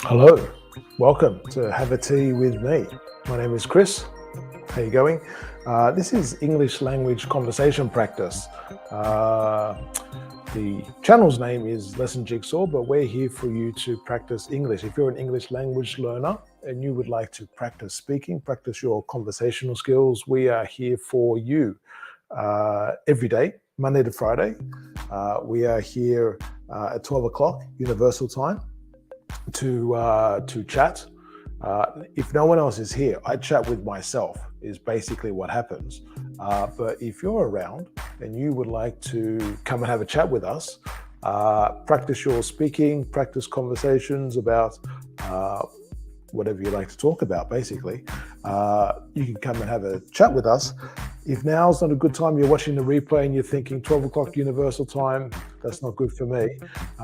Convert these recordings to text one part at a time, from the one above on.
Hello, welcome to Have a Tea with me. My name is Chris. How you going? This is English language conversation practice. The channel's name is Lesson Jigsaw, but we're here for you to practice English. If you're an English language learner and you would like to practice speaking, practice your conversational skills, we are here for you every day, Monday to Friday. We are here at 12 o'clock Universal Time to chat. If no one else is here, I chat with myself is basically what happens. But if you're around and you would like to come and have a chat with us, practice your speaking, practice conversations about whatever you like to talk about, basically, you can come and have a chat with us. If now's not a good time, you're watching the replay and you're thinking 12 o'clock Universal Time, that's not good for me,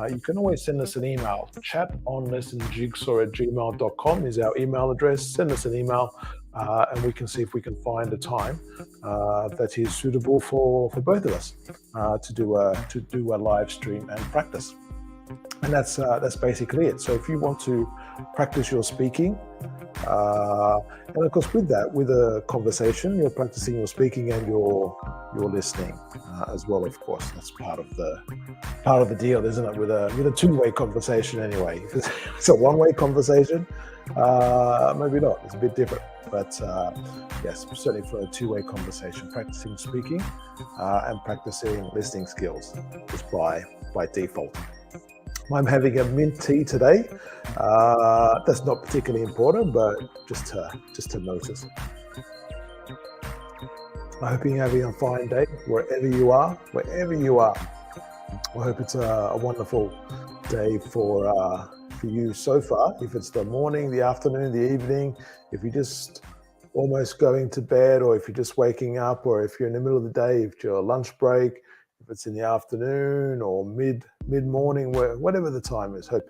you can always send us an email. chatonlessonjigsaw@gmail.com is our email address. Send us an email and we can see if we can find a time that is suitable for both of us to do a live stream and practice. And that's basically it. So if you want to practice your speaking, and of course with that, with a conversation, you're practicing your speaking and your listening as well. Of course, that's part of the deal, isn't it? With a two-way conversation, anyway. If it's a one-way conversation, maybe not. It's a bit different. But yes, certainly for a two-way conversation, practicing speaking and practicing listening skills is by default. I'm having a mint tea today. That's not particularly important, but just to notice. I hope you're having a fine day wherever you are. I hope it's a wonderful day for you so far. If it's the morning, the afternoon, the evening, if you're just almost going to bed, or if you're just waking up, or if you're in the middle of the day, if you're a lunch break, if it's in the afternoon or mid-morning, whatever the time is, hope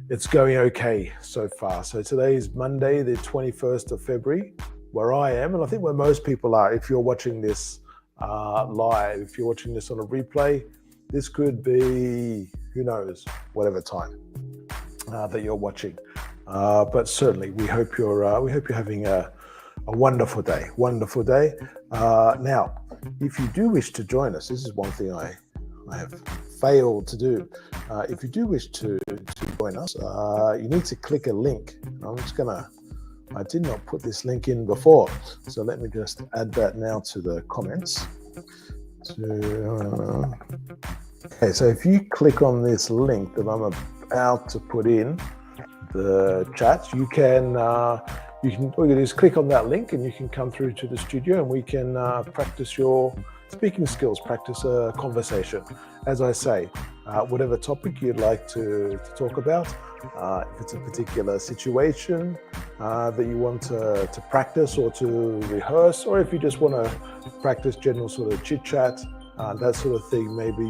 it's going okay so far. So today is Monday, the 21st of February, where I am, and I think where most people are. If you're watching this live, if you're watching this on a replay, this could be, who knows, whatever time that you're watching. But certainly, we hope you're having a wonderful day. Now, if you do wish to join us, this is one thing I have failed to do. If you do wish to join us, you need to click a link. I did not put this link in before, so let me just add that now to the comments. Okay, so if you click on this link that I'm about to put in the chat, you can all you do is click on that link and you can come through to the studio and we can practice your speaking skills, practice a conversation. As I say, whatever topic you'd like to talk about, if it's a particular situation that you want to practice or to rehearse, or if you just want to practice general sort of chit chat, that sort of thing. Maybe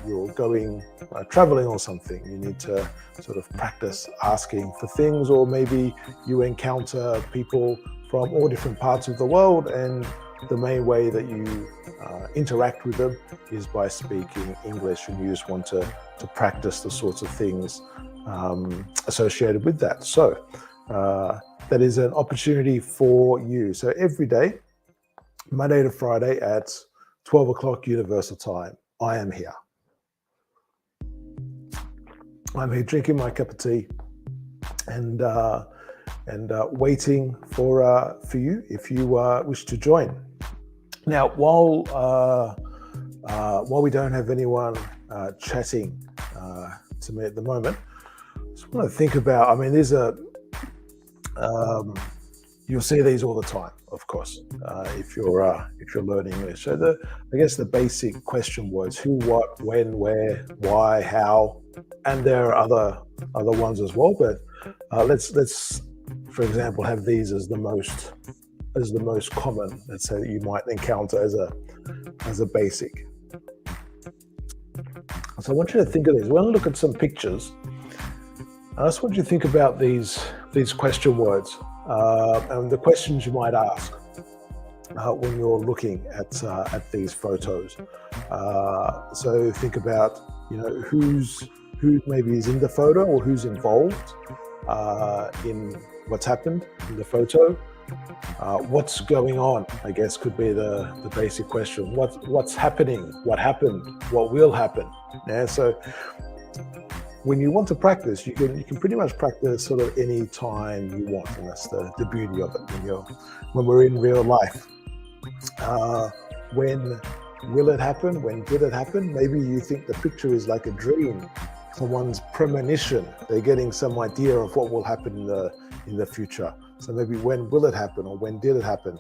you're going traveling or something. You need to sort of practice asking for things, or maybe you encounter people from all different parts of the world, and the main way that you interact with them is by speaking English, and you just want to practice the sorts of things associated with that. So that is an opportunity for you. So every day, Monday to Friday at 12 o'clock Universal Time, I am here. I'm here drinking my cup of tea and waiting for you if you wish to join. Now, while we don't have anyone chatting to me at the moment, I just want to think about. I mean, there's you'll see these all the time, of course, if you're learning English. So I guess the basic question was who, what, when, where, why, how, and there are other ones as well. But let's for example have these as the most common, let's say, that you might encounter as a basic. So I want you to think of these. We're going to look at some pictures. I just want you to think about these question words and the questions you might ask when you're looking at these photos. So think about, who's who maybe is in the photo or who's involved in what's happened in the photo. What's going on, I guess, could be the basic question. What's happening? What happened? What will happen? Yeah, so when you want to practice, you can pretty much practice sort of any time you want, and that's the beauty of it. When we're in real life, when will it happen? When did it happen? Maybe you think the picture is like a dream, someone's premonition. They're getting some idea of what will happen in the future. So maybe when will it happen, or when did it happen,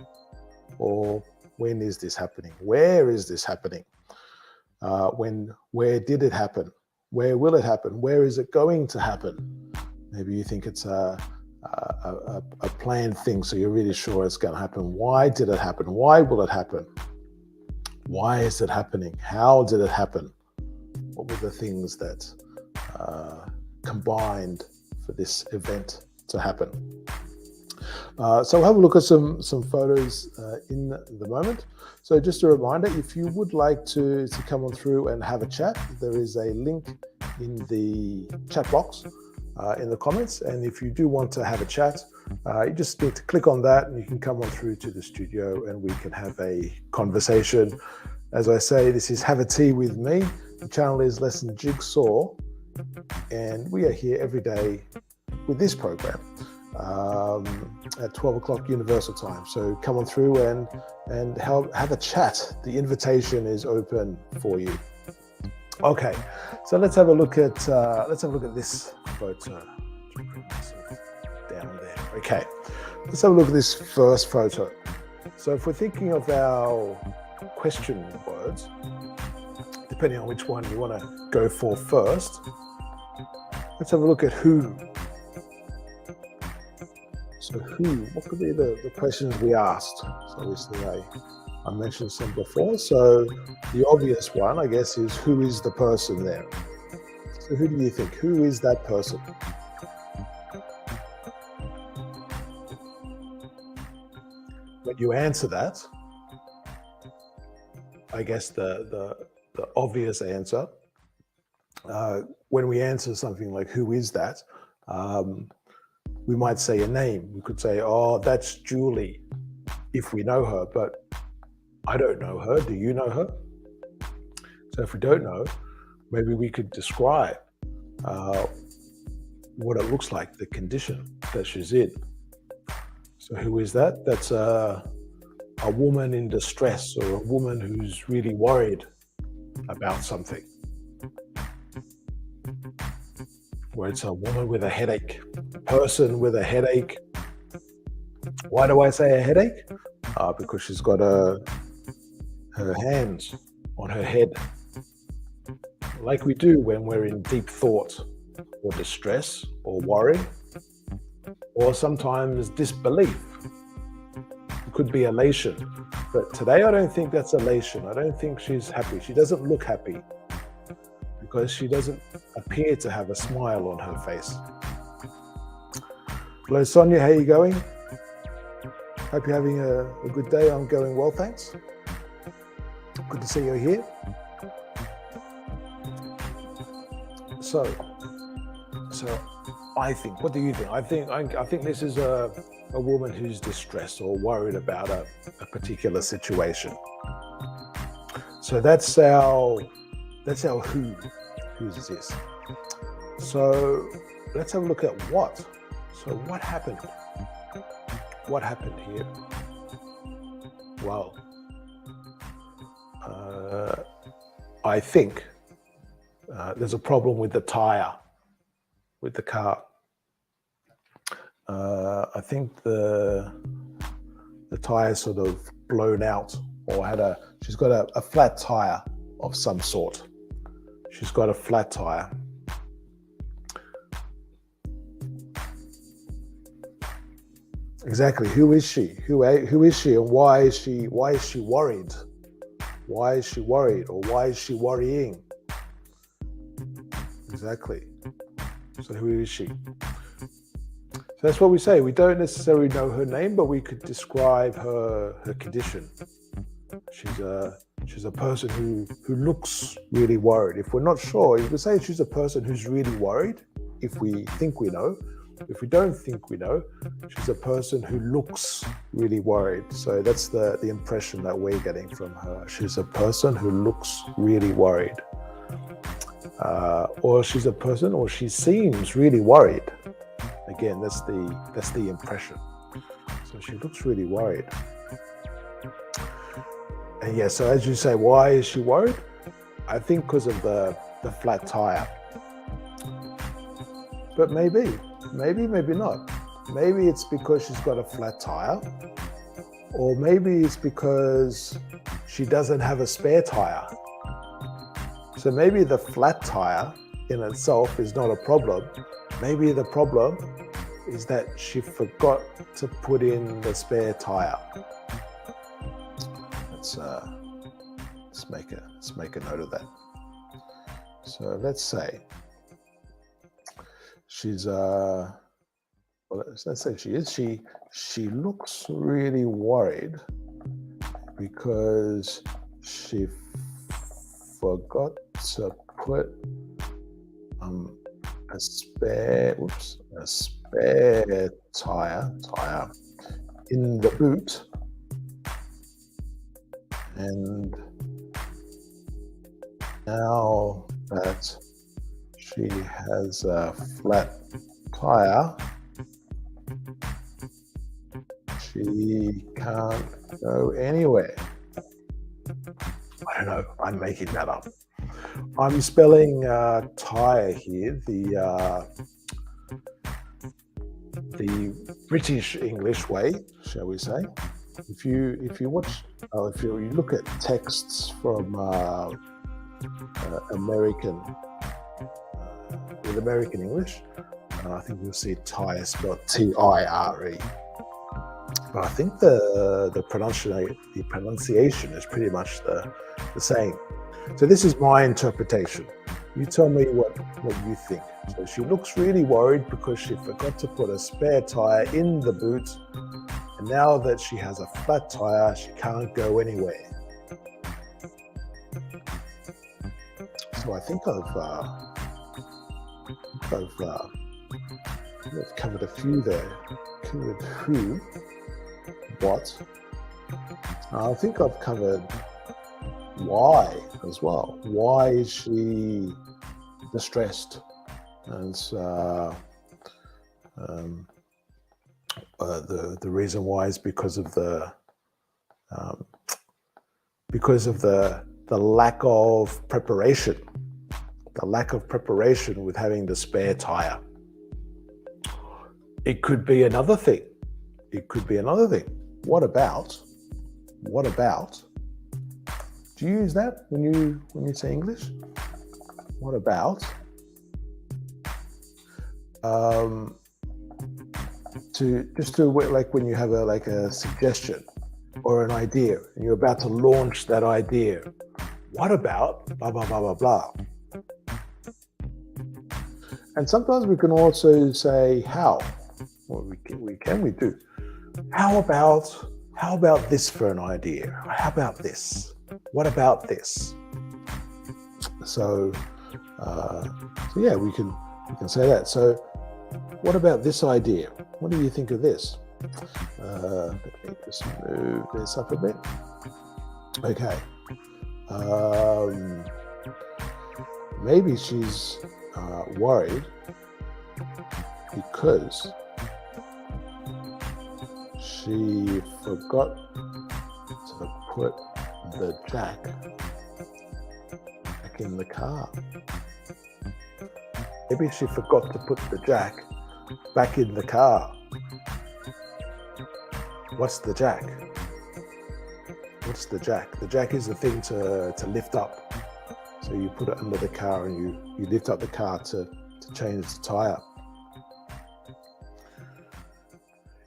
or when is this happening? Where is this happening? Where did it happen? Where will it happen? Where is it going to happen? Maybe you think it's a planned thing, so you're really sure it's going to happen. Why did it happen? Why will it happen? Why is it happening? How did it happen? What were the things that combined for this event to happen? So we'll have a look at some photos in the moment. So just a reminder, if you would like to come on through and have a chat, there is a link in the chat box in the comments. And if you do want to have a chat, you just need to click on that and you can come on through to the studio and we can have a conversation. As I say, this is Have a Tea with me. The channel is Lesson Jigsaw, and we are here every day with this program at 12 o'clock Universal Time. So come on through and have a chat. The invitation is open for you. Okay, so let's have a look at this photo. Down there. Okay, let's have a look at this first photo. So if we're thinking of our question words, depending on which one you want to go for first, let's have a look at who. So who, what could be the questions we asked? So obviously I mentioned some before. So the obvious one, I guess, is who is the person there? So who do you think? Who is that person? When you answer that, I guess the obvious answer, when we answer something like who is that, we might say a name. We could say, oh, that's Julie, if we know her, but I don't know her. Do you know her? So if we don't know, maybe we could describe what it looks like, the condition that she's in. So who is that? That's a woman in distress, or a woman who's really worried about something. Where it's a woman with a headache, a person with a headache. Why do I say a headache? Because she's got her hands on her head, like we do when we're in deep thought or distress or worry, or sometimes disbelief. It could be elation, but today I don't think that's elation. I don't think she's happy. She doesn't look happy, because she doesn't appear to have a smile on her face. Hello, Sonia, how are you going? Hope you're having a good day. I'm going well, thanks. Good to see you here. So I think, what do you think? I think this is a woman who's distressed or worried about a particular situation. So that's our who. Who's this? So let's have a look at what. So what happened? What happened here? Well, I think there's a problem with the tire, with the car. I think the tire's sort of blown out, or she's got a flat tire of some sort. She's got a flat tire. Exactly. Who is she? Who is she, and why is she worried? Why is she worried, or why is she worrying? Exactly. So who is she? So that's what we say. We don't necessarily know her name, but we could describe her condition. She's a person who looks really worried. If we're not sure, you could say she's a person who's really worried if we think we know. If we don't think we know, she's a person who looks really worried. So that's the impression that we're getting from her. She's a person who looks really worried. Or she's a person, or she seems really worried. Again, that's the impression. So she looks really worried. And yeah, so as you say, why is she worried? I think because of the flat tire. But maybe not. Maybe it's because she's got a flat tire, or maybe it's because she doesn't have a spare tire. So maybe the flat tire in itself is not a problem. Maybe the problem is that she forgot to put in the spare tire. Let's make a note of that. So let's say she's let's say she looks really worried because she forgot to put a spare tire in the boot, and now that she has a flat tire, she can't go anywhere. I don't know, I'm making that up. I'm spelling tire here, the British English way, shall we say. If you look at texts from American English, I think you'll see tire spelled Tire. But I think the pronunciation is pretty much the same. So this is my interpretation. You tell me what you think. So she looks really worried because she forgot to put a spare tire in the boot, and now that she has a flat tire, she can't go anywhere. So I think I've covered a few there. Covered who, what. I think I've covered why as well. Why is she distressed? And the reason why is because of the lack of preparation. The lack of preparation with having the spare tire. It could be another thing. What about? Do you use that when you say English? What about? Like when you have a suggestion or an idea and you're about to launch that idea. What about blah blah blah blah blah? And sometimes we can also say how. Well, we do. How about this for an idea? How about this? What about this? So yeah, we can say that. So what about this idea? What do you think of this? Let me just move this up a bit. Okay. Maybe she's worried because she forgot to put the jack back in the car. Maybe she forgot to put the jack back in the car. What's the jack? What's the jack? The jack is the thing to lift up. So you put it under the car and you lift up the car to change the tire.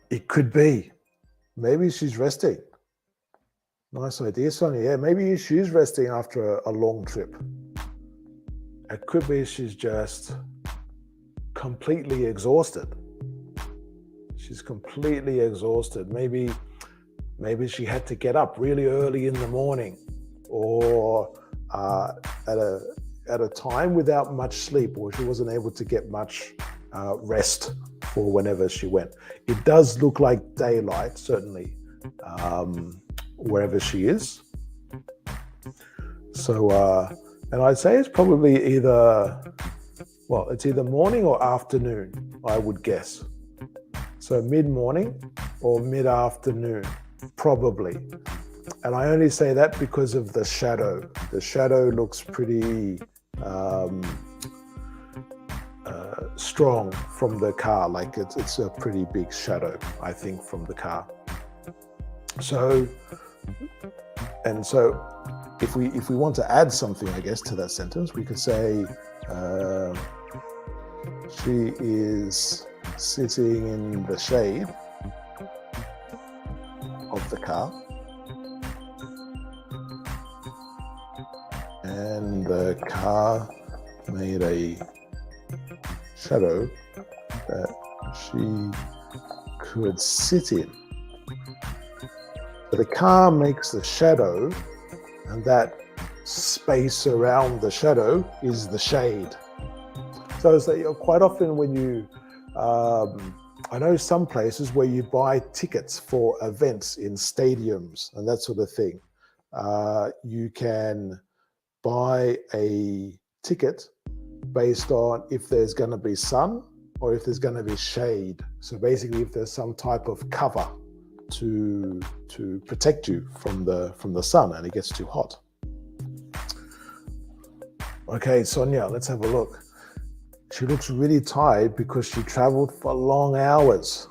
It could be. Maybe she's resting. Nice idea, Sonia. Yeah, maybe she's resting after a long trip. It could be she's just completely exhausted. She's completely exhausted. Maybe she had to get up really early in the morning, or at a time without much sleep, or she wasn't able to get much rest for whenever she went. It does look like daylight, certainly, wherever she is. So, and I'd say it's probably it's either morning or afternoon, I would guess. So mid-morning or mid-afternoon, probably. And I only say that because of the shadow. The shadow looks pretty strong from the car, like it's a pretty big shadow, I think, from the car. So if we want to add something, I guess, to that sentence, we could say she is sitting in the shade of the car, and the car made a shadow that she could sit in. So the car makes the shadow, and that space around the shadow is the shade. So it's like, quite often when you, I know some places where you buy tickets for events in stadiums and that sort of thing. You can buy a ticket based on if there's going to be sun or if there's going to be shade. So basically, if there's some type of cover to protect you from the sun and it gets too hot. Okay, Sonia, let's have a look. She looks really tired because she traveled for long hours.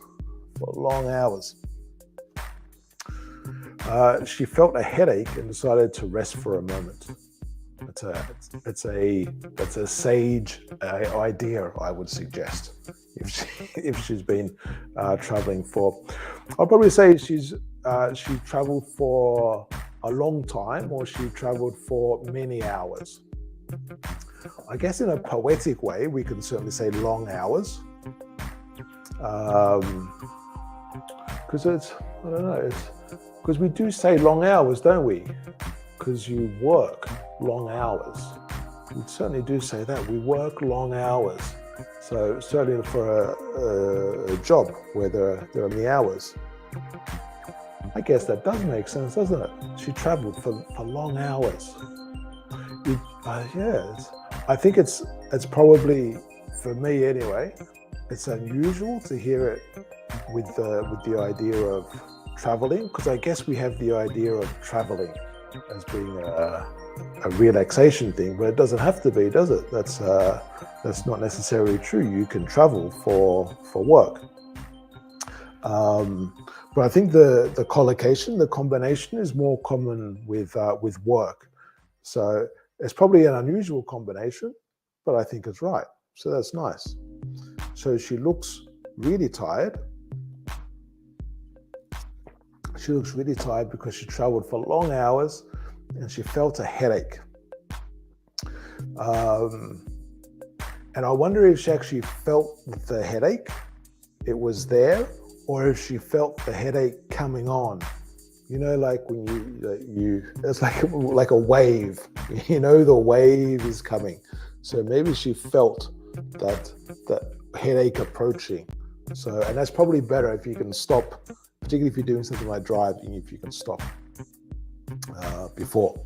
She felt a headache and decided to rest for a moment. It's a sage idea, I would suggest, if she's been traveling for. I'll probably say she traveled for a long time, or she traveled for many hours. I guess in a poetic way, we can certainly say long hours, because because we do say long hours, don't we? Because you work long hours. We certainly do say that. We work long hours. So certainly for a job where there are many hours. I guess that does make sense, doesn't it? She traveled for long hours. I think it's probably, for me anyway, it's unusual to hear it with the idea of traveling, because I guess we have the idea of traveling as being a relaxation thing, but it doesn't have to be, does it? That's not necessarily true. You can travel for work. But I think the collocation, the combination, is more common with work. So it's probably an unusual combination, but I think it's right. So that's nice. So she looks really tired. She looks really tired because she traveled for long hours and she felt a headache. And I wonder if she actually felt the headache, it was there, or if she felt the headache coming on. You know, like when it's like a wave, you know, the wave is coming. So maybe she felt that headache approaching. So, and that's probably better if you can stop, particularly if you're doing something like driving, if you can stop before.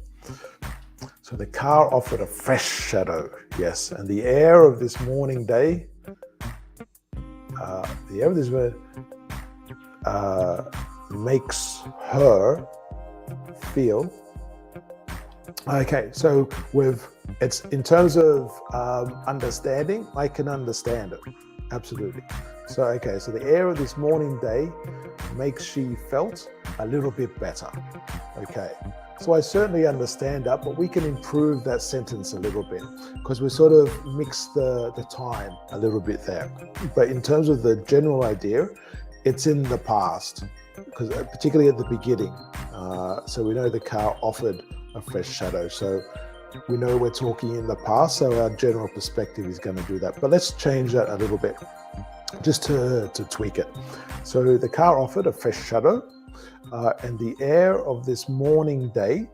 So the car offered a fresh shadow, yes, and the air of this morning day, makes her feel okay. So it's in terms of understanding, I can understand it absolutely. So okay, so the air of this morning day makes she felt a little bit better. Okay, so I certainly understand that, but we can improve that sentence a little bit because we sort of mix the time a little bit there. But in terms of the general idea, it's in the past, because particularly at the beginning. So we know the car offered a fresh shadow. So we know we're talking in the past, so our general perspective is going to do that. But let's change that a little bit, just to tweak it. So the car offered a fresh shadow, and the air of this morning day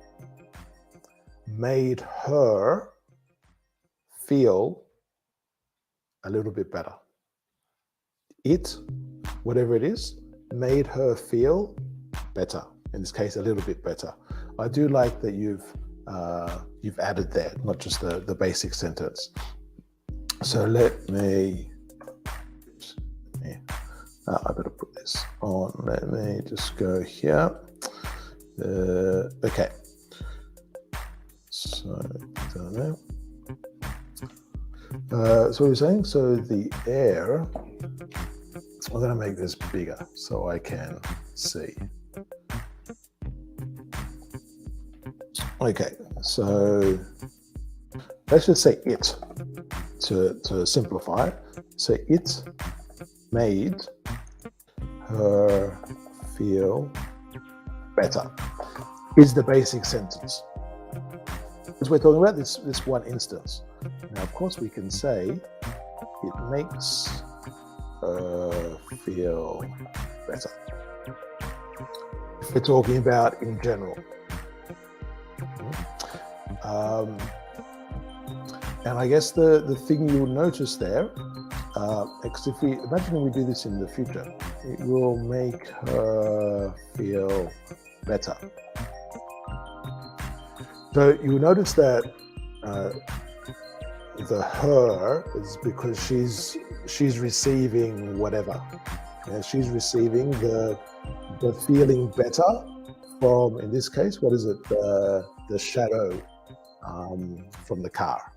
made her feel a little bit better. It, whatever it is, made her feel better. In this case, a little bit better. I do like that you've added there, not just the basic sentence. So let me I better put this on. Let me just go here. Okay. So I don't know. So what are we saying? So the air. I'm going to make this bigger so I can see. Okay, so let's just say it to simplify it. So it made her feel better is the basic sentence. As we're talking about this one instance. Now, of course, we can say it makes her feel better. If we're talking about in general. And I guess the thing you'll notice there, because if we imagine we do this in the future, it will make her feel better. So you'll notice that the her is because she's receiving whatever. Yeah, she's receiving the feeling better from, in this case, what is it? The shadow from the car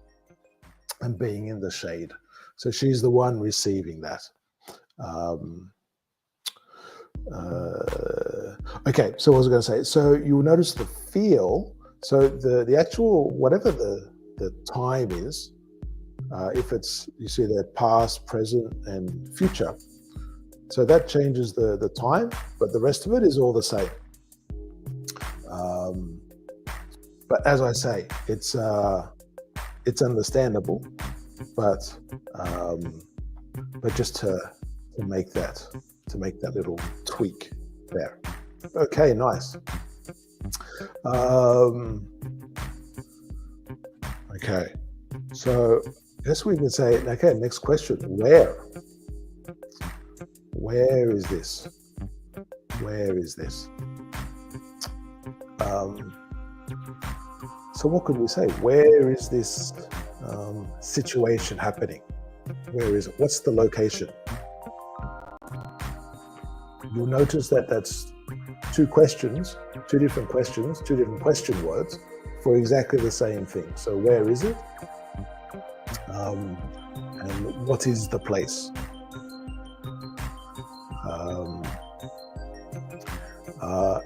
and being in the shade. So she's the one receiving that. Okay, so what was I going to say? So you'll notice the feel. So the actual, whatever the time is, if it's, you see there, past, present, and future. So that changes the time, but the rest of it is all the same. But as I say, it's understandable, but just to make that little tweak there. Okay, nice. Okay, so I guess we can say, okay, next question, where? Where is this? Where is this? So what could we say? Where is this situation happening? Where is it? What's the location? You'll notice that that's two questions, two different questions, two different question words for exactly the same thing. So where is it? And what is the place?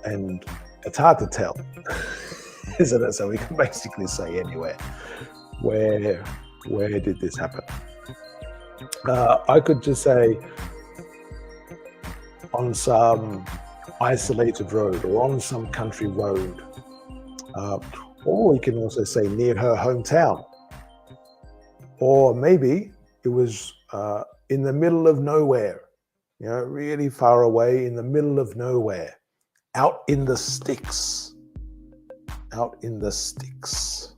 And it's hard to tell, isn't it? So we can basically say anywhere. Where did this happen? I could just say on some isolated road or on some country road. Or we can also say near her hometown. Or maybe it was in the middle of nowhere, really far away in the middle of nowhere, out in the sticks. Out in the sticks.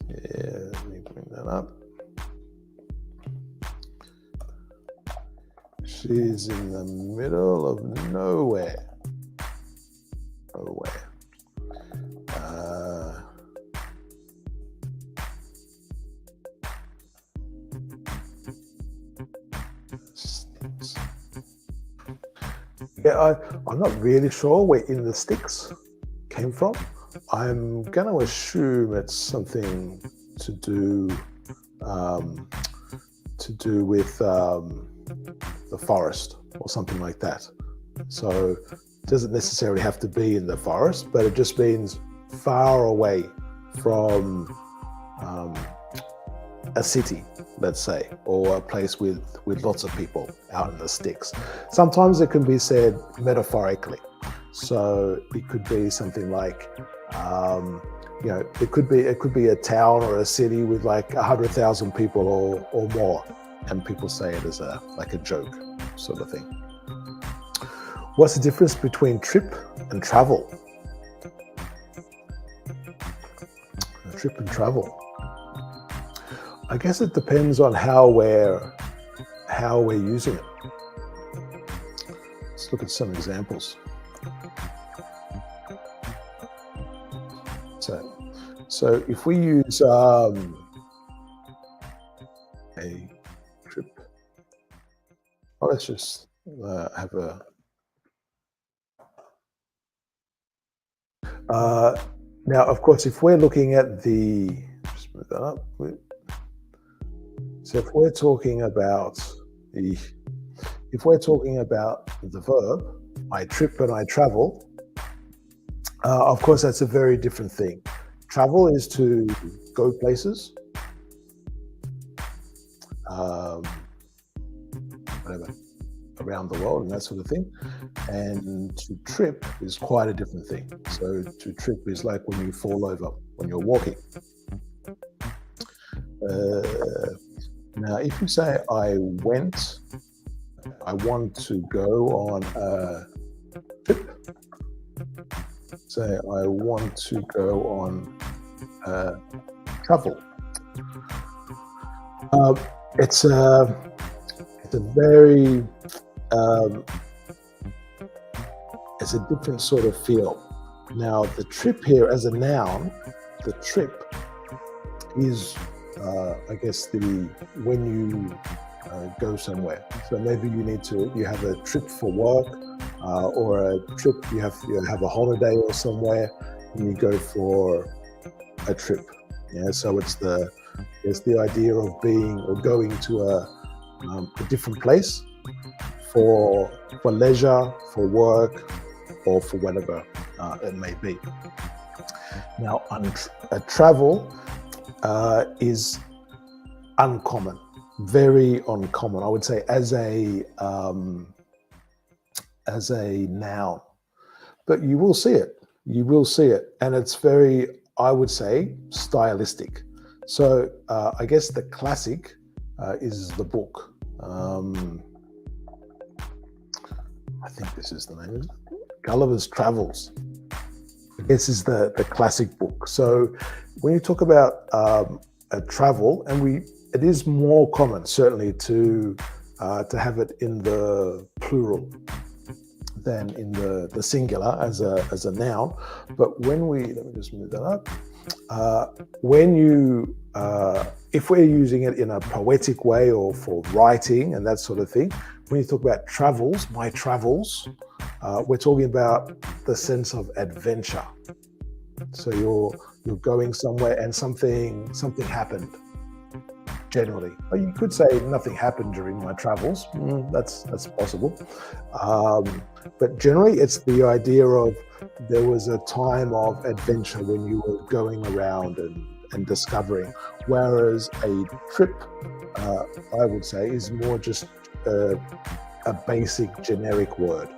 Yeah, let me bring that up. She's in the middle of nowhere. Nowhere. Yeah, I'm not really sure where in the sticks came from. I'm going to assume it's something to do with the forest or something like that. So it doesn't necessarily have to be in the forest, but it just means far away from a city, let's say, or a place with lots of people out in the sticks. Sometimes it can be said metaphorically. So it could be something like, it could be a town or a city with like 100,000 people or more, and people say it as like a joke sort of thing. What's the difference between trip and travel? trip and travel? I guess it depends on how we're using it. Let's look at some examples. So if we use a trip, let's just have a now, of course, if we're looking at the, just move that up. So if we're talking about the verb, I trip and I travel, of course, that's a very different thing. Travel is to go places, whatever, around the world and that sort of thing. And to trip is quite a different thing. So to trip is like when you fall over, when you're walking. Now, if you say I want to go on a trip, say I want to go on travel. It's a very it's a different sort of feel. Now, the trip here as a noun, the trip is I guess when you go somewhere. So maybe you have a trip for work, or a trip you have a holiday or somewhere, and you go for a trip. Yeah, so it's the idea of being or going to a different place for leisure, for work, or for whatever it may be. Now, a travel is uncommon, very uncommon. I would say as a noun, but you will see it. You will see it, and it's very, I would say, stylistic. So I guess the classic is the book. I think this is the name, isn't it? Gulliver's Travels. This is the classic book. So when you talk about a travel, and it is more common certainly to have it in the plural than in the singular as a noun. But let me just move that up. If we're using it in a poetic way or for writing and that sort of thing, when you talk about travels, my travels, we're talking about the sense of adventure. So you're going somewhere and something happened. Generally, or you could say nothing happened during my travels. That's possible, but generally, it's the idea of there was a time of adventure when you were going around and discovering. Whereas a trip, I would say, is more just a basic generic word,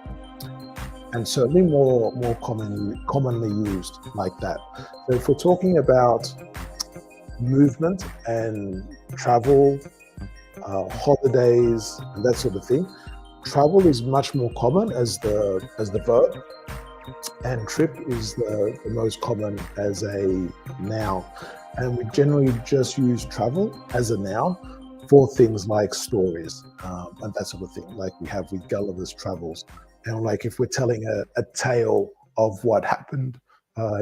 and certainly more commonly used like that. So if we're talking about movement and travel, holidays, and that sort of thing, travel is much more common as the verb, and trip is the most common as a noun. And we generally just use travel as a noun for things like stories and that sort of thing, like we have with Gulliver's Travels, and like if we're telling a tale of what happened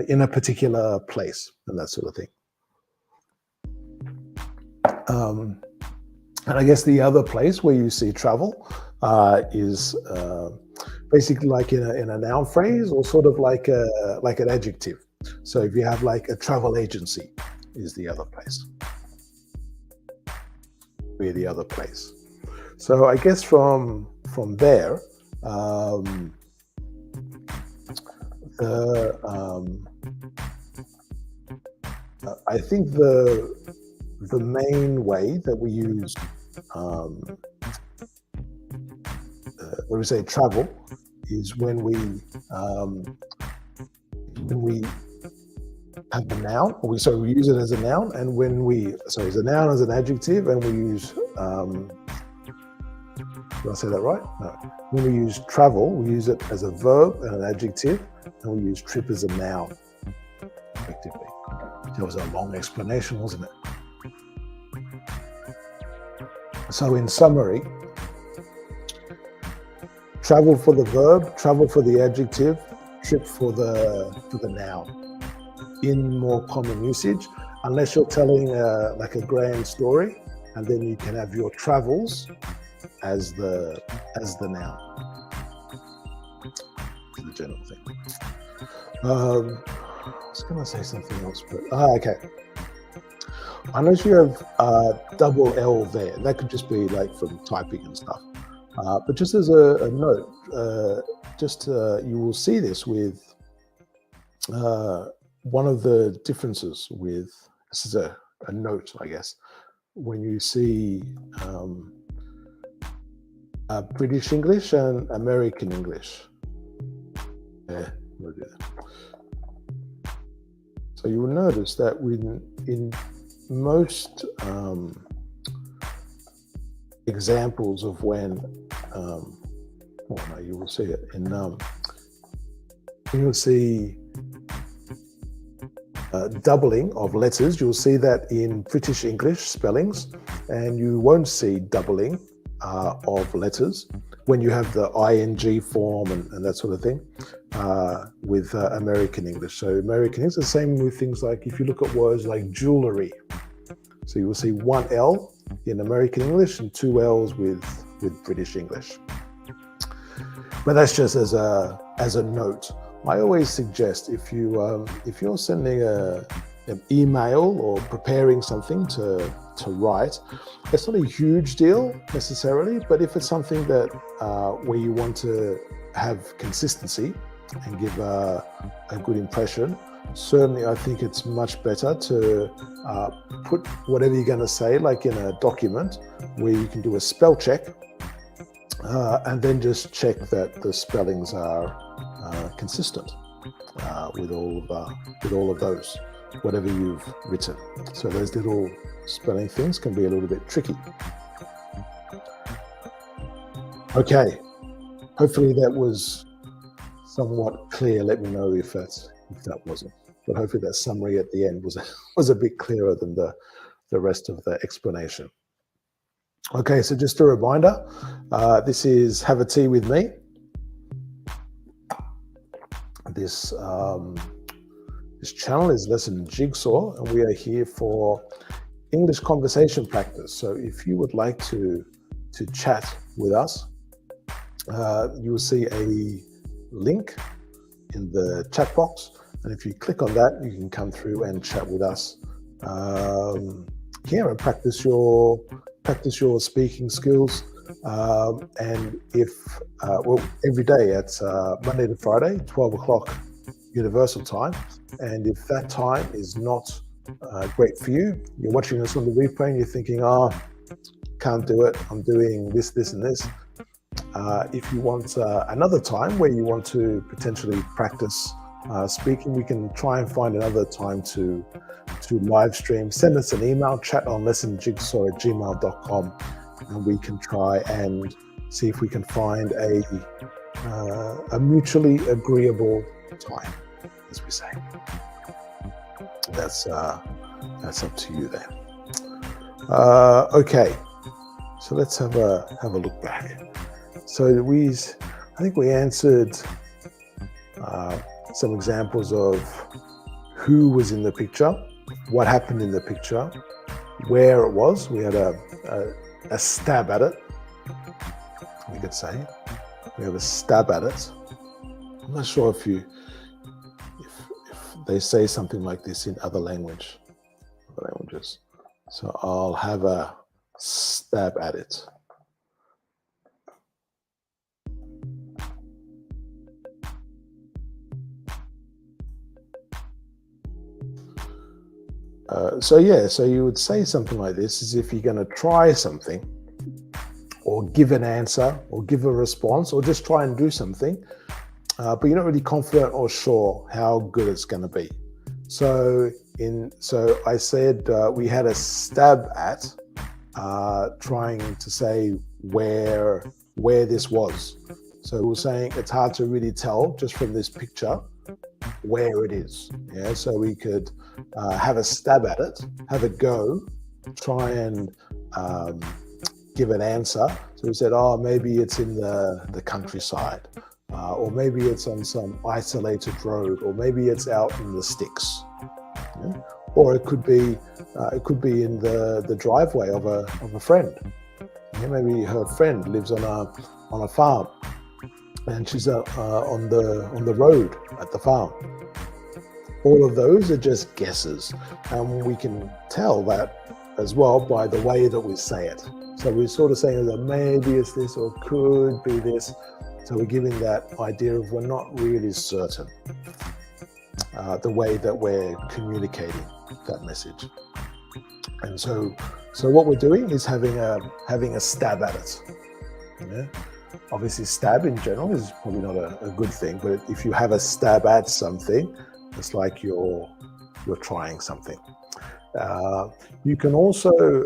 in a particular place and that sort of thing. And I guess the other place where you see travel is basically like in a noun phrase, or sort of like an adjective. So if you have like a travel agency, is the other place. Be the other place. So I guess from there, I think the main way that we use when we say travel is when we have the noun, we use it as a noun, and as a noun, as an adjective, and we use did I say that right? No. When we use travel, we use it as a verb and an adjective, and we use trip as a noun, effectively. That was a long explanation, wasn't it? So in summary, travel for the verb, travel for the adjective, trip for the noun. In more common usage, unless you're telling like a grand story, and then you can have your travels as the noun. The general thing. I was going to say something else, but okay. Unless you have double L there, that could just be like from typing and stuff. But just as a note, you will see this with one of the differences with, this is a note, I guess, when you see British English and American English. Yeah, we'll do that. So you will notice that in most examples of when, you will see it in, you will see doubling of letters. You'll see that in British English spellings, and you won't see doubling of letters when you have the ing form and that sort of thing with American English. So American English, the same with things like, if you look at words like jewelry, so you will see one L in American English and two L's with British English. But that's just as a note. I always suggest, if you're sending an email or preparing something to write, it's not a huge deal necessarily, but if it's something that where you want to have consistency and give a good impression, certainly I think it's much better to put whatever you're going to say, like in a document, where you can do a spell check and then just check that the spellings are consistent with all of those, whatever you've written. So those little spelling things can be a little bit tricky. Okay, hopefully that was somewhat clear. Let me know if that wasn't. But hopefully that summary at the end was a bit clearer than the rest of the explanation. Okay, so just a reminder, this is Have a Tea with Me. This channel is Lesson Jigsaw, and we are here for English conversation practice. So if you would like to chat with us, you will see a link in the chat box, and if you click on that, you can come through and chat with us here and practice your speaking skills. And if every day at Monday to Friday, 12 o'clock Universal Time, and if that time is not great for you, you're watching us on the replay and you're thinking, can't do it, I'm doing this, and this. If you want another time where you want to potentially practice speaking, we can try and find another time to live stream. Send us an email, chat on lessonjigsaw@gmail.com, and we can try and see if we can find a mutually agreeable time, as we say. That's up to you there. Okay, so let's have a look back. So I think we answered some examples of who was in the picture, what happened in the picture, where it was. We had a stab at it, we could say. We have a stab at it. I'm not sure if they say something like this in other languages. So I'll have a stab at it. So you would say something like this as if you're going to try something, or give an answer, or give a response, or just try and do something, but you're not really confident or sure how good it's going to be. So I said we had a stab at trying to say where this was. So we're saying it's hard to really tell just from this picture where it is. Yeah, so we could have a stab at it, have a go, try and give an answer. So we said, oh, maybe it's in the countryside, or maybe it's on some isolated road, or maybe it's out in the sticks. Yeah? Or it could be in the driveway of a friend. Yeah, maybe her friend lives on a farm, and she's on the road at the farm. All of those are just guesses, and we can tell that as well by the way that we say it. So we're sort of saying that maybe it's this or could be this. So we're giving that idea of we're not really certain the way that we're communicating that message. And so what we're doing is having a stab at it. Yeah? Obviously, stab in general is probably not a good thing, but if you have a stab at something, it's like you're trying something. You can also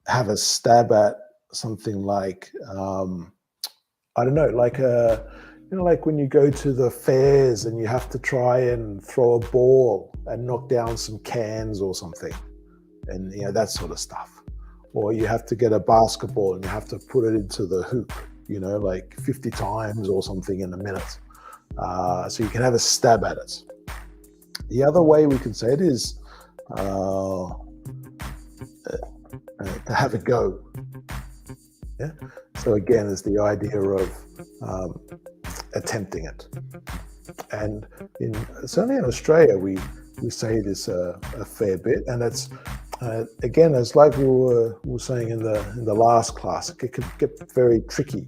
have a stab at something like I don't know, like like when you go to the fairs and you have to try and throw a ball and knock down some cans or something, and that sort of stuff. Or you have to get a basketball and you have to put it into the hoop, like 50 times or something in a minute. So you can have a stab at it. The other way we can say it is to have a go. Yeah. So again, it's the idea of attempting it. And certainly in Australia, we say this a fair bit, and it's again, it's like we were saying in the last class. It can get very tricky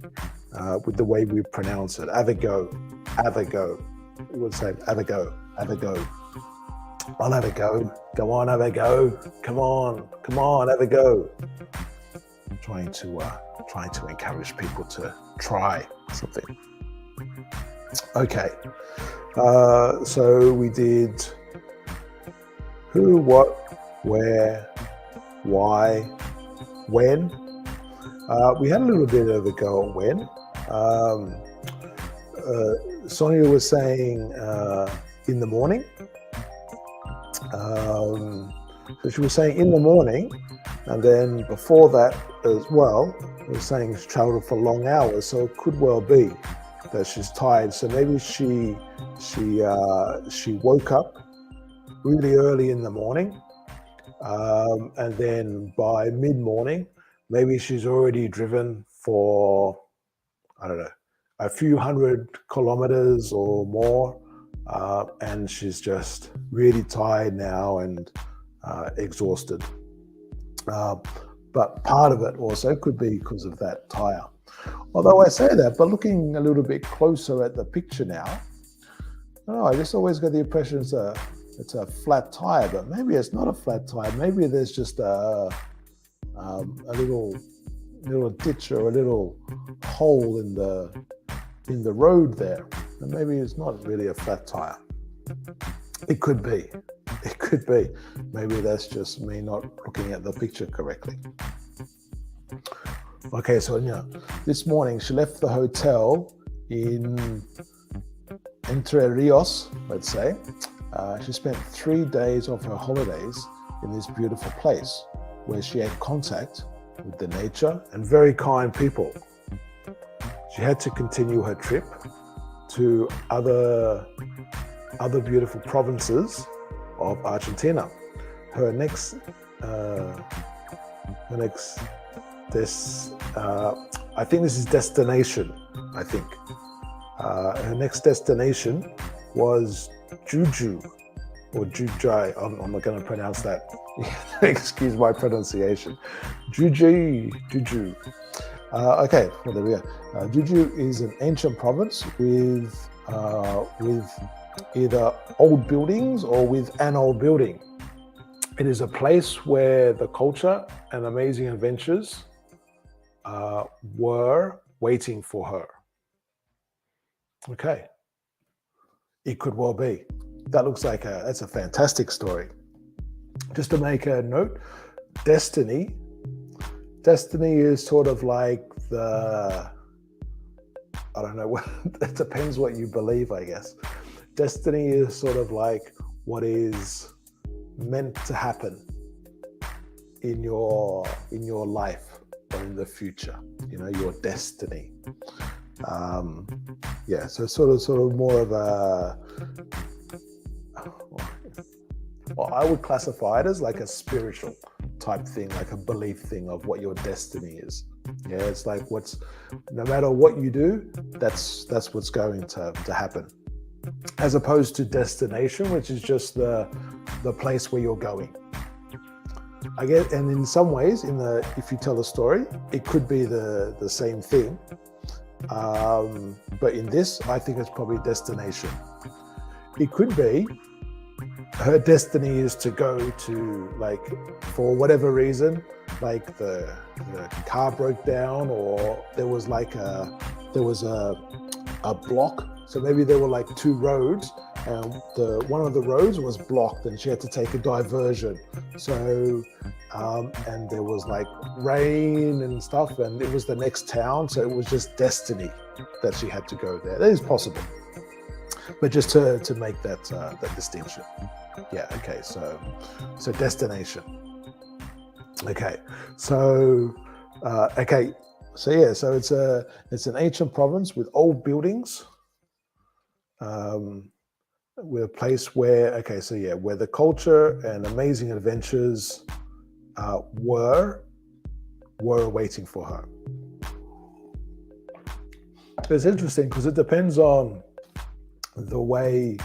with the way we pronounce it. Have a go, have a go. We would say have a go, have a go. I'll have a go. Go on, have a go. Come on, have a go. I'm trying to encourage people to try something. Okay. So we did who, what, where, why, when. We had a little bit of a go at when. Sonia was saying in the morning. So she was saying in the morning, and then before that as well, she was saying she traveled for long hours, so it could well be that she's tired. So maybe she woke up really early in the morning, and then by mid-morning, maybe she's already driven for, I don't know, a few hundred kilometers or more, and she's just really tired now and exhausted. But part of it also could be because of that tire. Although I say that, but looking a little bit closer at the picture now, I just always got the impression it's a flat tire, but maybe it's not a flat tire. Maybe there's just a little ditch or a little hole in the road there, and maybe it's not really a flat tire. It could be. Maybe that's just me not looking at the picture correctly. Okay, so this morning she left the hotel in Entre Rios, let's say. She spent 3 days of her holidays in this beautiful place where she had contact with the nature and very kind people. She had to continue her trip to other beautiful provinces of Argentina. Her next I think this is destination. I think her next destination was Juju or Jujai. I'm not going to pronounce that. Excuse my pronunciation. Juju. Okay, well, there we go. Juju is an ancient province with either old buildings or with an old building. It is a place where the culture and amazing adventures were waiting for her. Okay. It could well be. That looks like that's a fantastic story. Just to make a note, destiny is sort of like the I don't know what, it depends what you believe, I guess. Destiny is sort of like what is meant to happen in your life or in the future, your destiny. So sort of more of a, well, I would classify it as like a spiritual type thing, like a belief thing of what your destiny is. Yeah, it's like no matter what you do, that's what's going to happen, as opposed to destination, which is just the place where you're going. I guess, and in some ways, if you tell a story, it could be the same thing. But in this, I think it's probably destination. It could be her destiny is to go to, like, for whatever reason, like the car broke down, or there was a block. So maybe there were like two roads, and one of the roads was blocked, and she had to take a diversion. So and there was like rain and stuff, and it was the next town, so it was just destiny that she had to go there. That is possible, but just to make that distinction. Yeah. Okay. So destination. Okay. So okay. So yeah. So it's an ancient province with old buildings. With a place where where the culture and amazing adventures were waiting for her. It's interesting because it depends on the way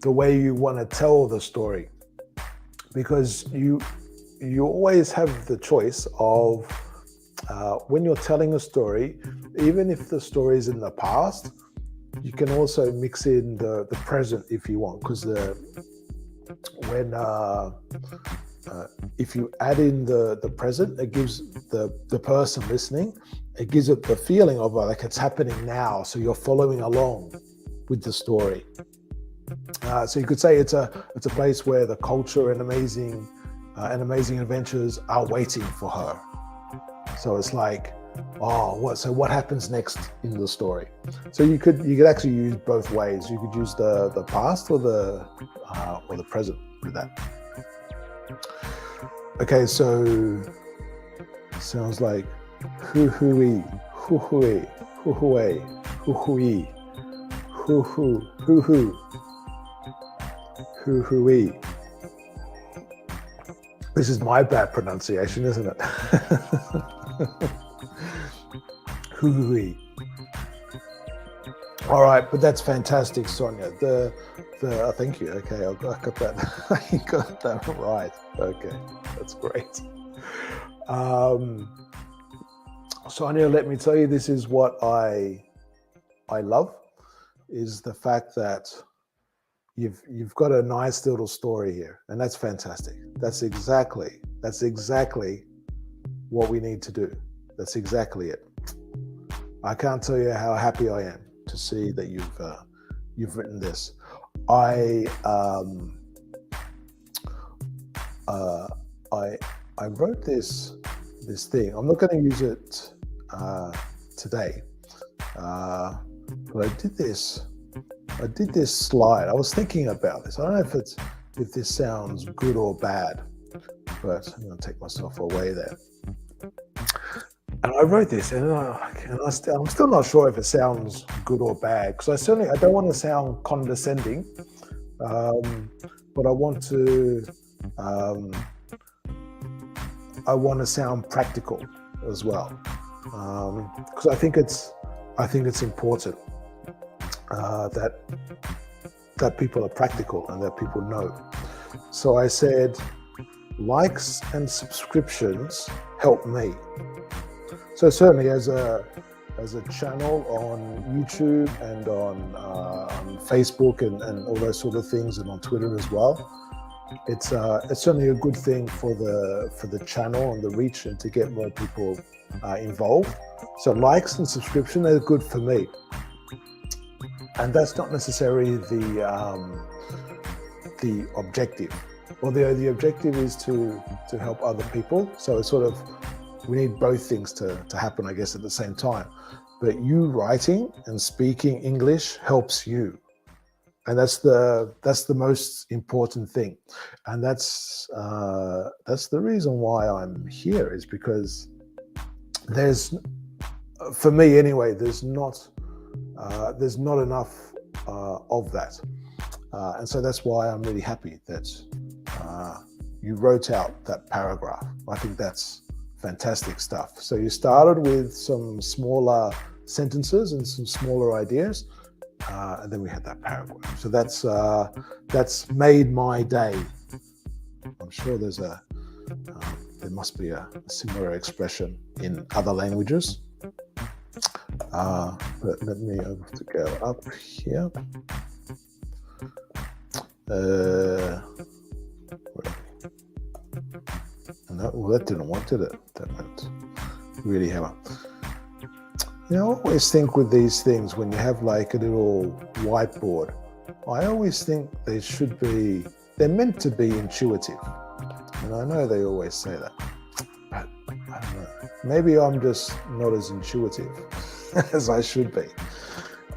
you want to tell the story, because you always have the choice of when you're telling a story, even if the story is in the past, you can also mix in the present if you want, because if you add in the present, it gives the person listening, it gives it the feeling of like it's happening now, so you're following along with the story. So you could say it's a place where the culture and amazing adventures are waiting for her. So it's like, so what happens next in the story? So you could actually use both ways. You could use the past or the present with that. Okay, so sounds like hoo-hoo-ee, hoo-hoo-ee, hoo-hoo-ee, hoo-hoo-ee, hoo-hoo, hoo-hoo, hoo-hoo-ee. This is my bad pronunciation, isn't it? Hoo-hoo-ee. All right, but that's fantastic, Sonia. Thank you. Okay, I got that. You got that right. Okay, that's great. Sonia, let me tell you, this is what I love, is the fact that you've got a nice little story here, and that's fantastic. That's exactly what we need to do. That's exactly it. I can't tell you how happy I am to see that you've written this. I wrote this thing. I'm not going to use it today, but I did this slide. I was thinking about this. I don't know if this sounds good or bad, but I'm going to take myself away there. And I wrote this, and I'm still not sure if it sounds good or bad, because I don't want to sound condescending, but I want to sound practical as well, because I think it's important that people are practical and that people know. So I said, likes and subscriptions help me. So certainly as a channel on YouTube and on Facebook and all those sort of things, and on Twitter as well, it's certainly a good thing for the channel and the reach, and to get more people involved. So likes and subscription are good for me, and that's not necessarily the objective. Well, the objective is to help other people. So it's sort of, we need both things to happen, I guess, at the same time. but you writing and speaking English helps you. And that's the most important thing. And that's the reason why I'm here, is because there's, for me anyway, there's not enough of that. And so that's why I'm really happy that you wrote out that paragraph. I think that's fantastic stuff. So you started with some smaller sentences and some smaller ideas, and then we had that paragraph. So that's made my day. I'm sure there must be a similar expression in other languages. But let me have to go up here. No, well, that didn't want it. That went really heavy. I always think with these things, when you have like a little whiteboard, I always think they're meant to be intuitive. And I know they always say that, but I don't know. Maybe I'm just not as intuitive as I should be.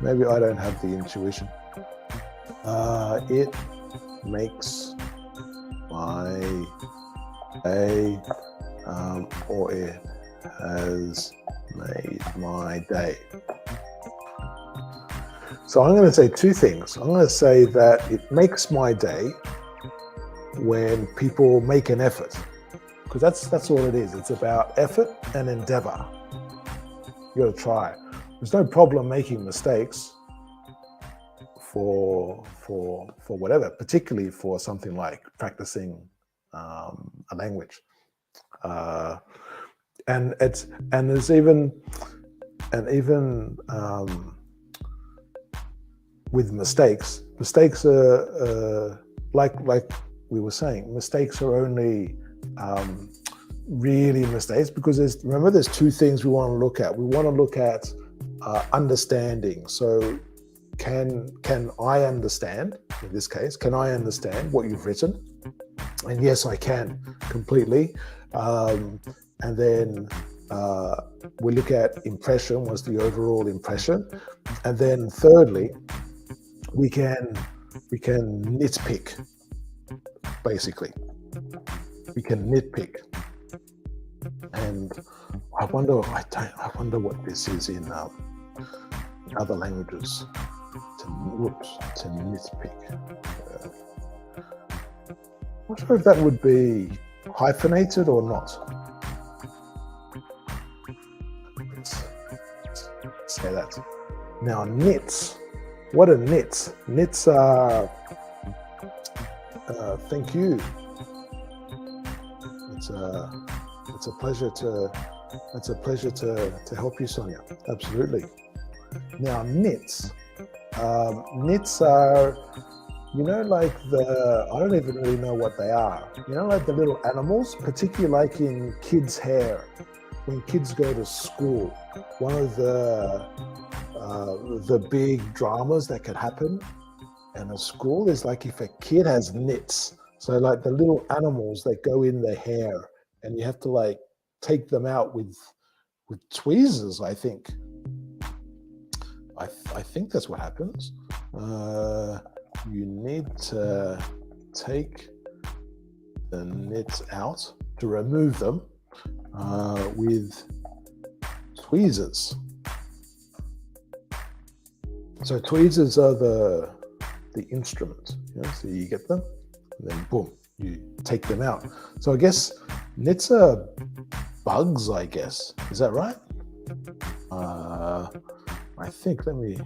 Maybe I don't have the intuition. It makes my day, or it has made my day. So I'm going to say two things. I'm going to say that it makes my day when people make an effort, because that's all it is. It's about effort and endeavor. You got to try. There's no problem making mistakes for whatever, particularly for something like practicing a language. And there's even with mistakes are like we were saying, mistakes are only really mistakes because there's two things we want to look at. We want to look at understanding. So can I understand, in this case, can I understand what you've written? And yes, I can completely. And then we look at impression. What's the overall impression? And then thirdly, we can nitpick. Basically, we can nitpick. And I wonder what this is in other languages. To nitpick. I'm not sure if that would be hyphenated or not. Let's say that. Now, nits. What are nits? Nits are thank you. It's a pleasure to help you, Sonia. Absolutely. Now, nits. Nits are, like I don't even really know what they are. Like the little animals, particularly like in kids' hair. When kids go to school, one of the big dramas that could happen in a school is like if a kid has nits. So like the little animals that go in the hair, and you have to like take them out with tweezers, I think. I think that's what happens. You need to take the nits out to remove them with tweezers. So tweezers are the instrument. So you get them, and then boom, you take them out. So I guess nits are bugs, I guess. Is that right? I think, let me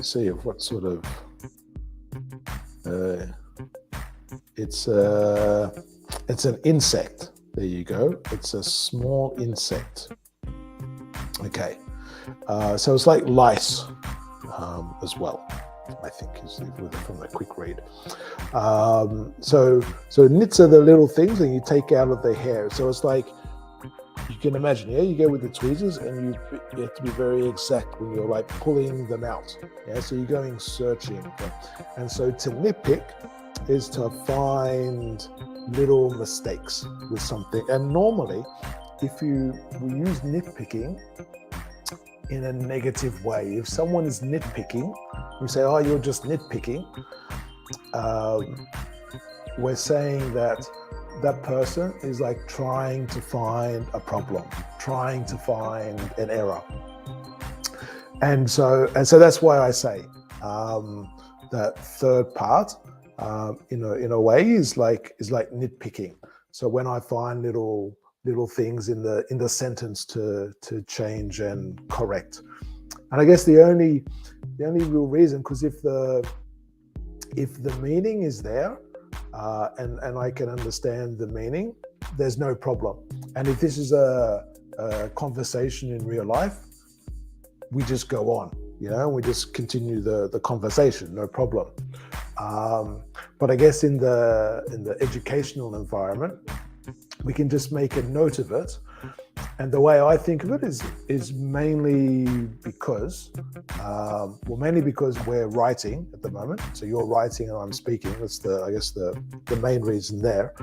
see of what sort of it's an insect. There you go. It's a small insect. Okay, so it's like lice as well, I think, is from a quick read. So nits are the little things that you take out of the hair. So it's like, you can imagine, you go with the tweezers and you have to be very exact when you're like pulling them out. So you're going searching. And so to nitpick is to find little mistakes with something. And normally we use nitpicking in a negative way. If someone is nitpicking, we say, "Oh, you're just nitpicking." We're saying that that person is like trying to find a problem, trying to find an error. And so that's why I say that third part, in a way, is like nitpicking. So when I find little things in the sentence to change and correct, and I guess the only real reason, because if the meaning is there, and I can understand the meaning, there's no problem. And if this is a conversation in real life, we just go on, we just continue the conversation, no problem. But I guess in the educational environment, we can just make a note of it. And the way I think of it is mainly because, we're writing at the moment. So you're writing and I'm speaking. That's the main reason there.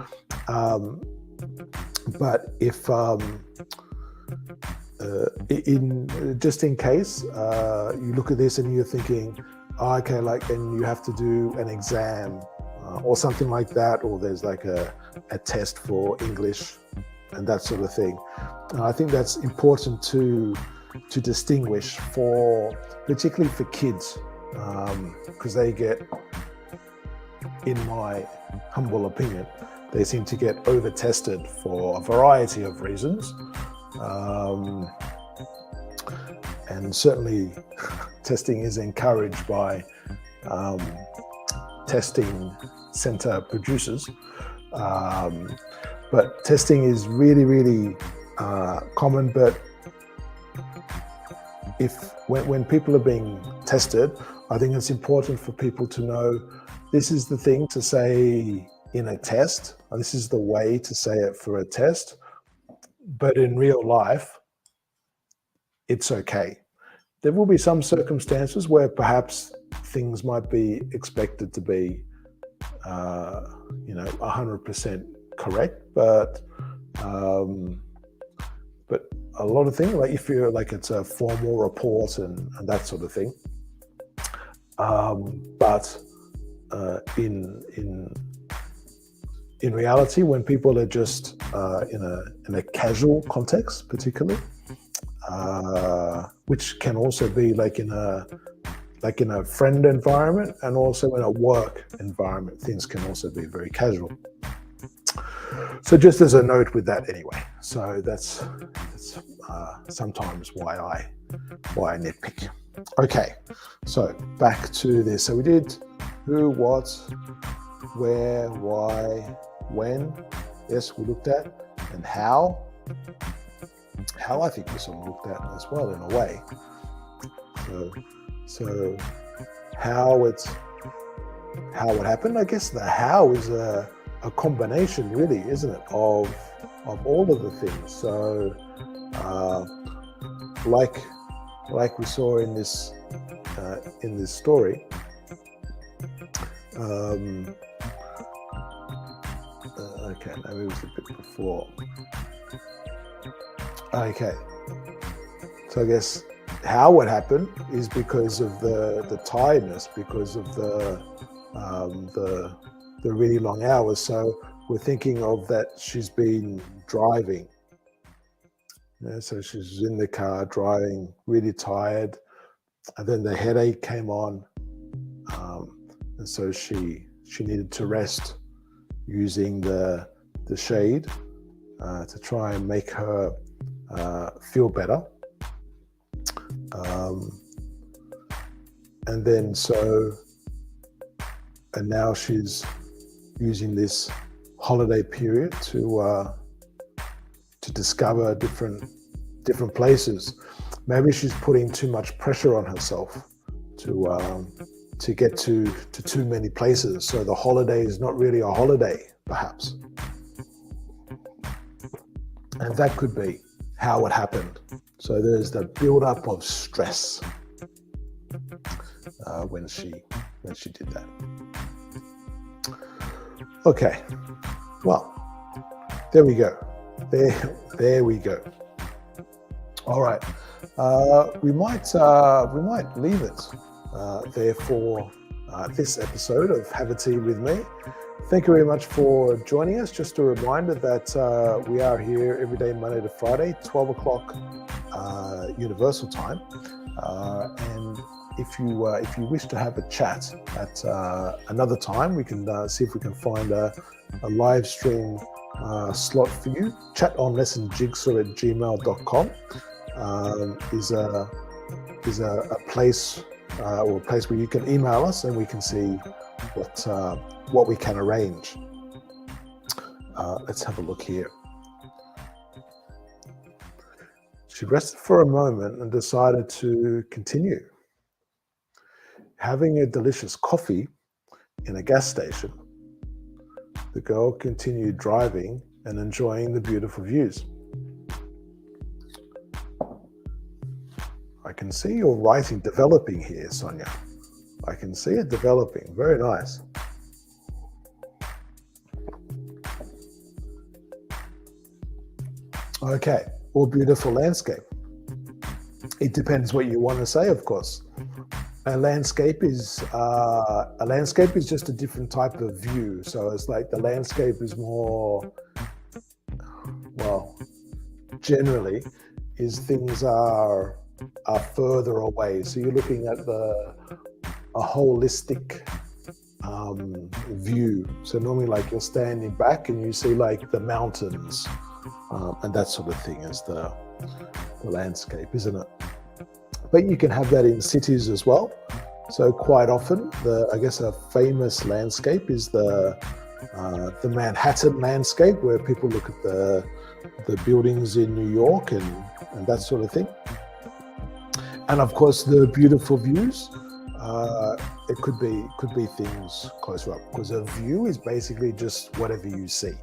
But if in case you look at this and you're thinking, okay, like then you have to do an exam or something like that, or there's like a test for English and that sort of thing. I think that's important to distinguish, particularly for kids, because they get, in my humble opinion, they seem to get over-tested for a variety of reasons. And certainly testing is encouraged by testing center producers. But testing is really, really common. But when people are being tested, I think it's important for people to know this is the thing to say in a test, or this is the way to say it for a test. But in real life, it's okay. There will be some circumstances where perhaps things might be expected to be, 100% correct, but a lot of things, like if you're like it's a formal report and that sort of thing. But in reality, when people are just in a casual context, particularly, which can also be like in a friend environment and also in a work environment, things can also be very casual. So just as a note with that anyway. So that's sometimes why I nitpick. Okay, so back to this. So we did who, what, where, why, when. Yes, we looked at, and how. How I think we sort of looked at as well in a way. So how it happened. I guess the how is a combination, really, isn't it, of all of the things. So like we saw in this story, okay, maybe it was a bit before. Okay, so I guess how it happened is because of the tiredness, because of the really long hours. So we're thinking of that she's been driving. So she's in the car driving, really tired, and then the headache came on, and so she needed to rest using the shade to try and make her feel better. And then and now she's using this holiday period to discover different places. Maybe she's putting too much pressure on herself to get to too many places. So the holiday is not really a holiday, perhaps. And that could be how it happened. So there's the build-up of stress when she did that. Okay, well, there we go. There we go. All right. We might leave it there for this episode of Have a Tea with Me. Thank you very much for joining us. Just a reminder that we are here every day, Monday to Friday, 12 o'clock Universal Time. And if you wish to have a chat at another time, we can see if we can find a live stream slot for you. chatonlessonjigsaw@gmail.com is a place or a place where you can email us and we can see what we can arrange. Let's have a look here. She rested for a moment and decided to continue. Having a delicious coffee in a gas station, the girl continued driving and enjoying the beautiful views. I can see your writing developing here, Sonia. I can see it developing. Very nice. Okay, or beautiful landscape. It depends what you want to say, of course. A landscape is just a different type of view. So it's like the landscape is more, well, generally, is things are further away. So you're looking at a holistic view. So normally, like you're standing back and you see like the mountains and that sort of thing as the landscape, isn't it? But you can have that in cities as well. So quite often, I guess a famous landscape is the Manhattan landscape, where people look at the buildings in New York and that sort of thing. And of course, the beautiful views. It could be things closer up, because a view is basically just whatever you see.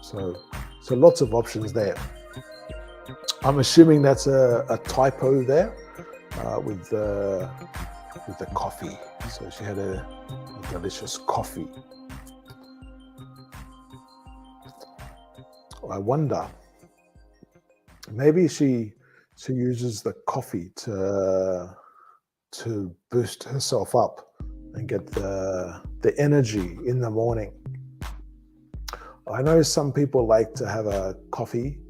So lots of options there. I'm assuming that's a typo there with the coffee. So she had a delicious coffee. I wonder, maybe she uses the coffee to boost herself up and get the energy in the morning. I know some people like to have a coffee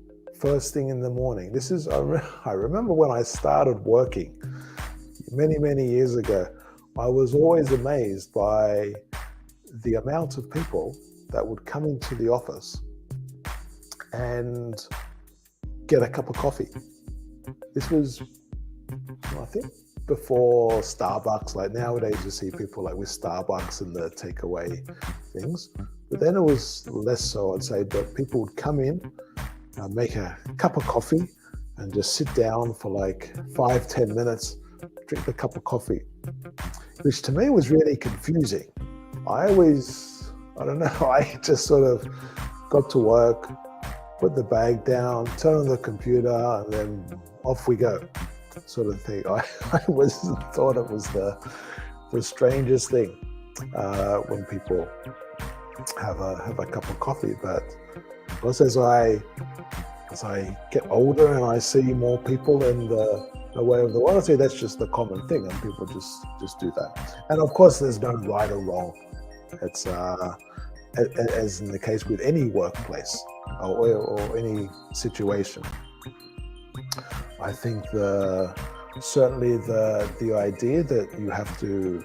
first thing in the morning. I remember when I started working many years ago, I was always amazed by the amount of people that would come into the office and get a cup of coffee. This was, I think, before Starbucks. Like nowadays you see people like with Starbucks and the takeaway things. But then it was less so, I'd say, but people would come in, make a cup of coffee and just sit down for like 5-10 minutes, drink the cup of coffee, which to me was really confusing. I don't know, I just sort of got to work, put the bag down, turn on the computer, and then off we go, sort of thing. I thought it was the strangest thing when people have a cup of coffee. But also as I get older and I see more people in the way of the world, I say that's just the common thing, and people just do that. And of course, there's no right or wrong. It's as in the case with any workplace or any situation. I think certainly the idea that you have to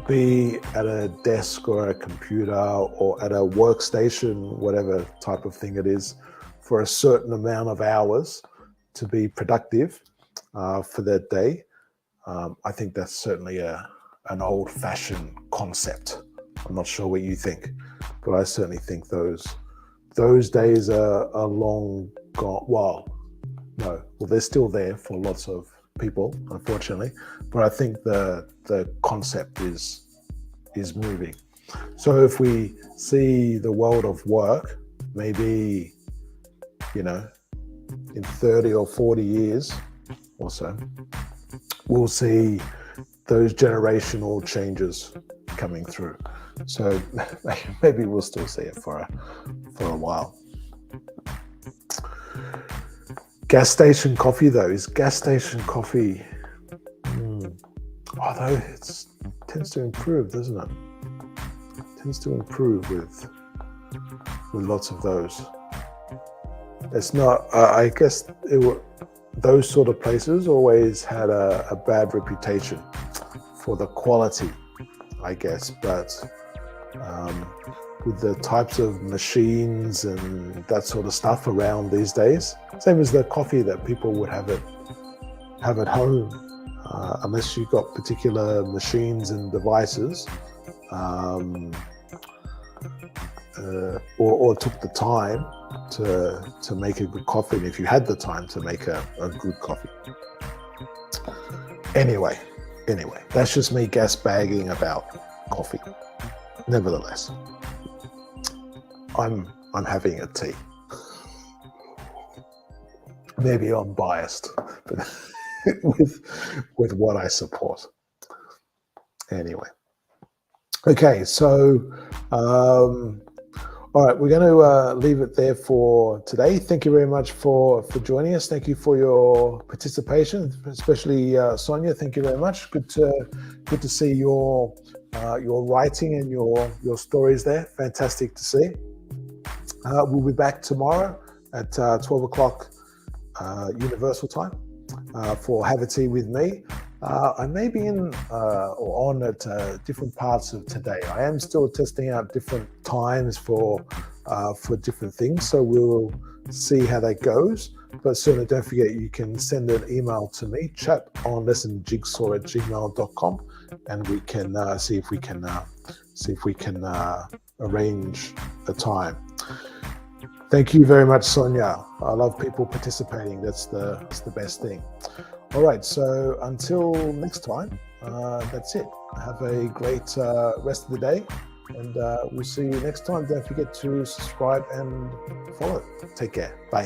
be at a desk or a computer or at a workstation, whatever type of thing it is, for a certain amount of hours to be productive for that day. I think that's certainly an old-fashioned concept. I'm not sure what you think, but I certainly think those days are long gone. Well, they're still there for lots of people, unfortunately, but I think the concept is moving. So if we see the world of work, maybe, in 30 or 40 years or so, we'll see those generational changes coming through. So maybe we'll still see it for a while. Gas station coffee, though, is gas station coffee, although it tends to improve, doesn't it? It tends to improve with lots of those. It's not, I guess those sort of places always had a bad reputation for the quality, I guess, but with the types of machines and that sort of stuff around these days, same as the coffee that people would have at home, unless you've got particular machines and devices, or took the time to make a good coffee, and if you had the time to make a good coffee. Anyway, that's just me gas bagging about coffee. Nevertheless, I'm having a tea. Maybe I'm biased, but with what I support. Anyway, okay, so all right, we're going to leave it there for today. Thank you very much for joining us. Thank you for your participation, especially Sonia. Thank you very much. Good to see your writing and your stories there. Fantastic to see. We'll be back tomorrow at 12 o'clock Universal Time for Have a Tea with me. I may be in or on at different parts of today. I am still testing out different times for different things, so we'll see how that goes. But certainly don't forget, you can send an email to me, chat@jigsaw@gmail.com, and we can see if we can arrange a time. Thank you very much, Sonia. I love people participating. That's the best thing. All right, so until next time, that's it. Have a great rest of the day, and we'll see you next time. Don't forget to subscribe and follow. Take care. Bye.